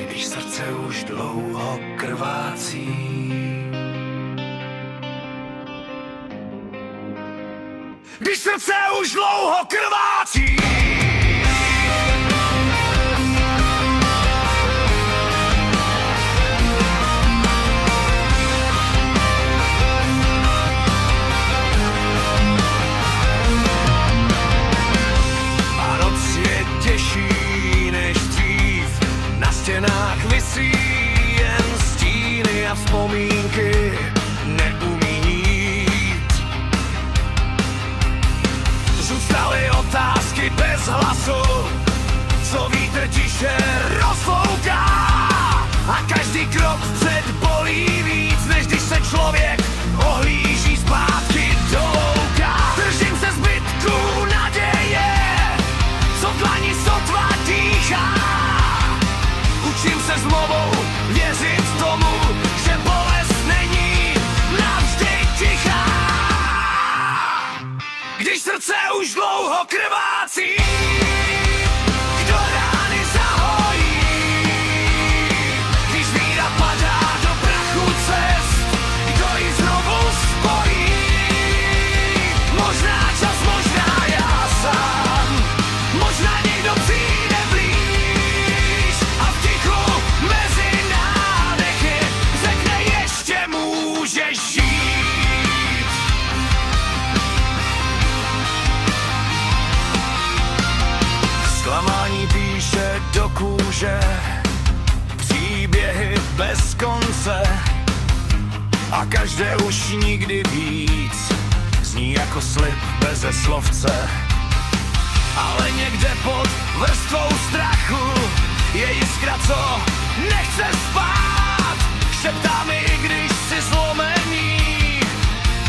když srdce už dlouho krvácí. Když srdce už dlouho krvácí. A noc je těžší než dřív, na stěnách visí jen stíny a vzpomínky neumí jít. Zůstaly otázky bez hlasu, co vítr tiše rozfouká. A každý krok před bolí víc, než když se člověk ohlíží zpátky do louka. Držím se zbytku naděje, co v dlani sotva dýchá. Učím se znovu věřit tomu, že bolest není navždy tichá. Když srdce už dlouho krvácí, kdo rány zahojí, když víra padá do prachu cest, kdo ji znovu spojí. Možná čas, možná já sám, možná někdo přijde blíž a v tichu mezi nádechy řekne ještě můžeš žít. Zklamání píše do kůže příběhy bez konce a každé už nikdy víc zní jako slib beze slovce. Ale někde pod vrstvou strachu je jiskra, co nechce spát. Šeptá mi, i když jsi zlomený,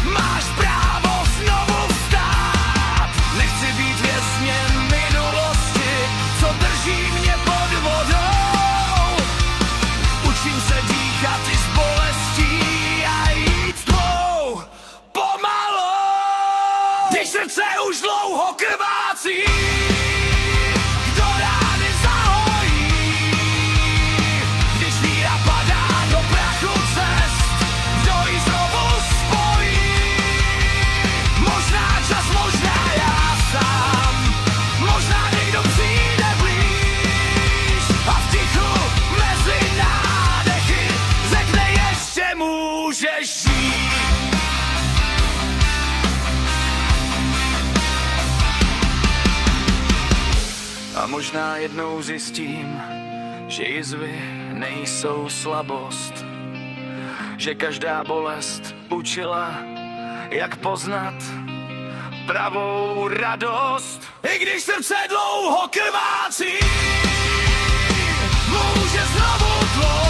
máš právo znovu vstát. Nechci být vězněn minulosti, co drží mě pod vodou. Učím se dýchat i s bolestí a jít tvou pomalu. Když srdce už dlouho krvácí, kdo rány zahojí, když víra padá do prachu cest, kdo ji znovu spojí. Možná čas, možná já sám, možná někdo přijde blíž a v tichu mezi nádechy řekne ještě můžeš žít. A možná jednou zjistím, že jizvy nejsou slabost, že každá bolest učila, jak poznat pravou radost. I když srdce dlouho krvácí, může znovu tvořit.